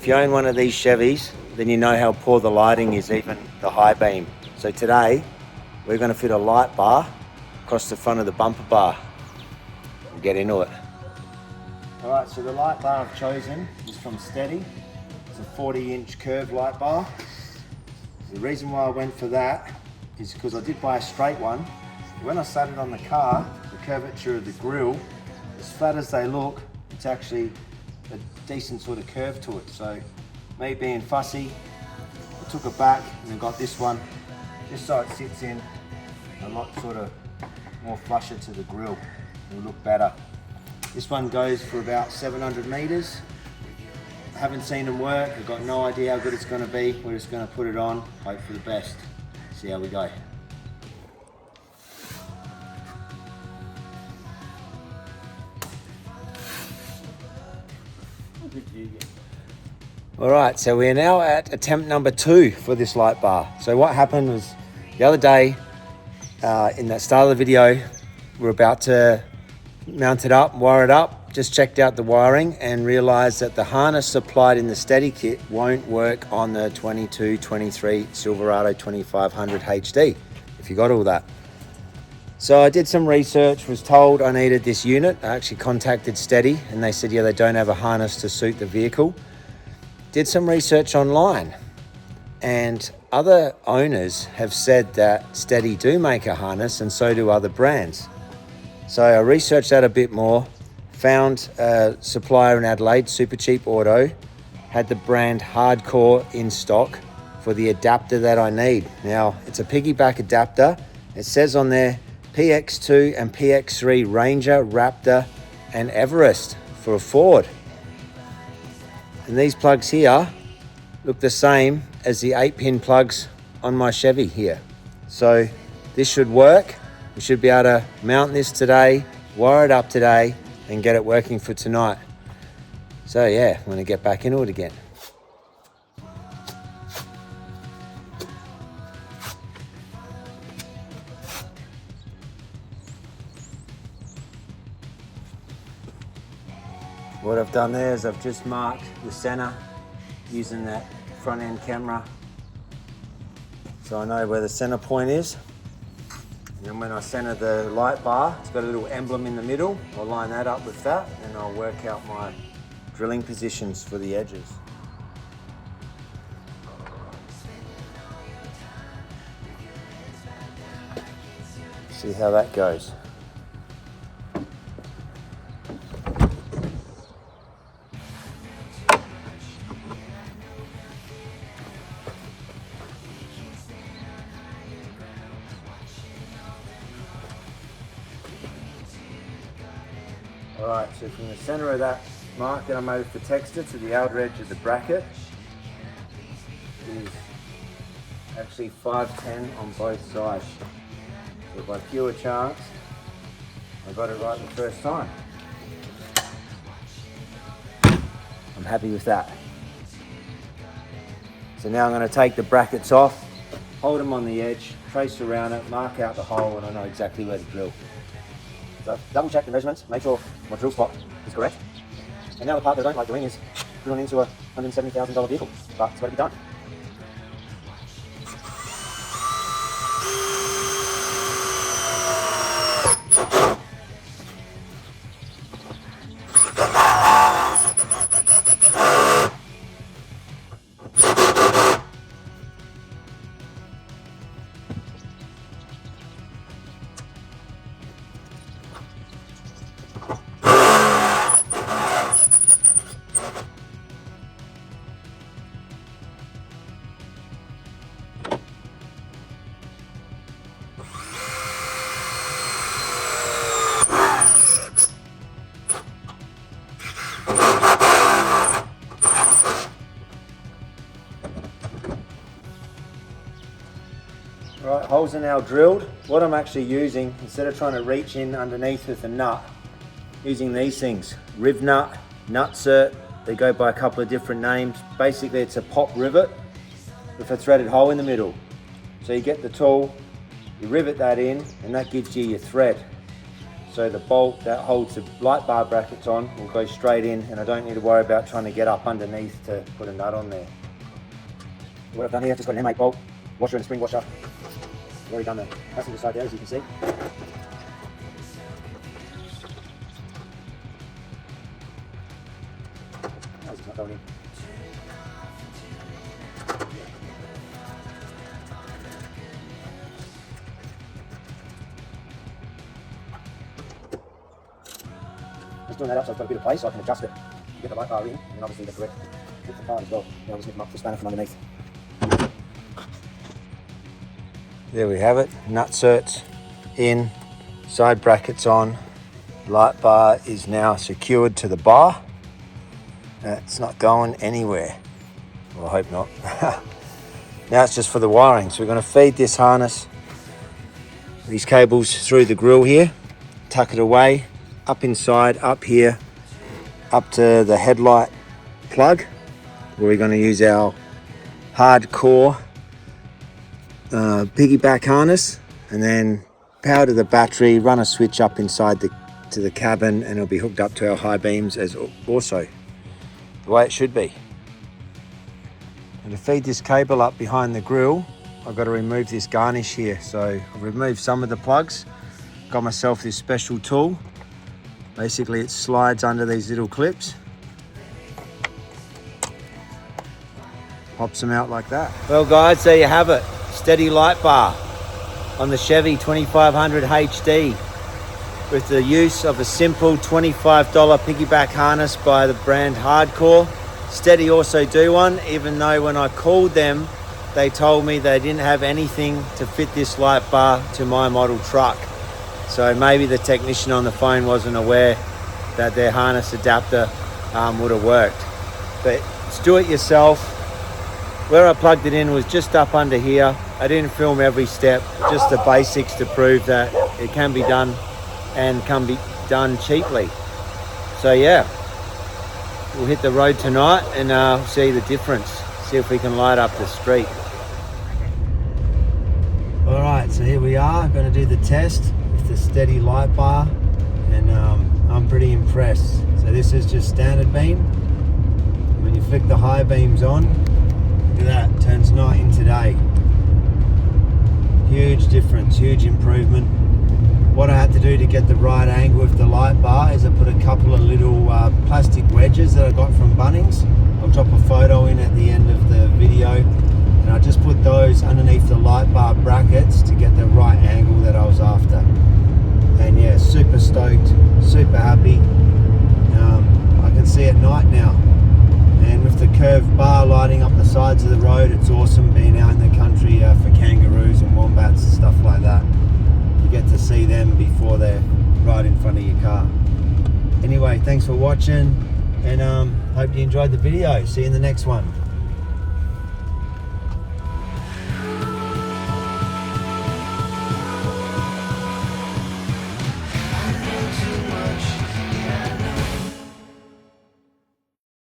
If you own one of these Chevys, then you know how poor the lighting is, even the high beam. So today, we're going to fit a light bar across the front of the bumper bar. We'll get into it. All right, so the light bar I've chosen is from STEDI. It's a 40-inch curved light bar. The reason why I went for that is because I did buy a straight one. When I started on the car, the curvature of the grille, as flat as they look, it's actually a decent sort of curve to it. So me being fussy, I took it back and I got this one, just so it sits in a lot sort of more flusher to the grille. It'll look better. This one goes for about 700 meters. I haven't seen them work. I've got no idea how good it's going to be. We're just going to put it on, hope for the best. See how we go. All right, so we're now at attempt number 2 for this light bar. So what happened was the other day, in that start of the video, we're about to mount it up, wire it up, just checked out the wiring and realized that the harness supplied in the STEDI kit won't work on the 22-23 Silverado 2500 HD, if you got all that. So I did some research, was told I needed this unit. I actually contacted STEDI and they said, yeah, they don't have a harness to suit the vehicle. Did some research online and other owners have said that STEDI do make a harness and so do other brands. So I researched that a bit more, found a supplier in Adelaide, Super Cheap Auto, had the brand Hardcore in stock for the adapter that I need. Now, it's a piggyback adapter. It says on there PX2 and PX3 Ranger, Raptor and Everest for a Ford. And these plugs here look the same as the 8-pin plugs on my Chevy here. So this should work. We should be able to mount this today, wire it up today, and get it working for tonight. So yeah, I'm going to get back into it again. What I've done there is I've just marked the center using that front end camera, so I know where the center point is. And then when I center the light bar, it's got a little emblem in the middle. I'll line that up with that and I'll work out my drilling positions for the edges. See how that goes. Alright, so from the center of that mark that I made for texture to the outer edge of the bracket is actually 5'10" on both sides. So by pure chance, I got it right the first time. I'm happy with that. So now I'm going to take the brackets off, hold them on the edge, trace around it, mark out the hole, and I know exactly where to drill. So double check the measurements, make sure my drill spot is correct. And now the part that I don't like doing is drilling into a $170,000 vehicle, but it's got to be done. Right, holes are now drilled. What I'm actually using, instead of trying to reach in underneath with a nut, using these things, riv nut, nutsert, they go by a couple of different names. Basically it's a pop rivet with a threaded hole in the middle. So you get the tool, you rivet that in, and that gives you your thread. So the bolt that holds the light bar brackets on will go straight in, and I don't need to worry about trying to get up underneath to put a nut on there. What I've done here, I've just got an M8 bolt, washer and a spring washer. I've already done the passenger side there, as you can see. Oh, it's not going in. Just doing that up so I've got a bit of place so I can adjust it, get the light bar in, and obviously the correct width of the part as well. Now I'll just nip them up the spanner from underneath. There we have it, nutserts in, side brackets on, light bar is now secured to the bar. It's not going anywhere. Well, I hope not. Now it's just for the wiring. So we're going to feed this harness, these cables through the grill here, tuck it away, up inside, up here, up to the headlight plug, where we're going to use our hardcore piggyback harness, and then power to the battery, run a switch up inside to the cabin, and it'll be hooked up to our high beams as also the way it should be. And to feed this cable up behind the grill, I've got to remove this garnish here. So I've removed some of the plugs, got myself this special tool. Basically it slides under these little clips, pops them out like that. Well guys, there you have it. STEDI light bar on the Chevy 2500 HD with the use of a simple $25 piggyback harness by the brand Hardcore. STEDI also do one, even though when I called them, they told me they didn't have anything to fit this light bar to my model truck. So maybe the technician on the phone wasn't aware that their harness adapter would have worked. But it's do it yourself. Where I plugged it in was just up under here. I didn't film every step, just the basics to prove that it can be done and can be done cheaply. So yeah, we'll hit the road tonight and see the difference. See if we can light up the street. All right, so here we are, going to do the test with the STEDI light bar, and I'm pretty impressed. So this is just standard beam. When you flick the high beams on, look at that, turns night into day. Huge difference, huge improvement. What I had to do to get the right angle with the light bar is I put a couple of little plastic wedges that I got from Bunnings. I'll drop a photo in at the end of the video, and I just put those underneath the light bar brackets to get the right angle that I was after. And yeah, super stoked, super happy. I can see at night now, and with the curved bar lighting up the sides of the road, it's awesome being out in the country for kangaroos and wombats and stuff like that. You get to see them before they're right in front of your car. Anyway, thanks for watching, and hope you enjoyed the video. See you in the next one.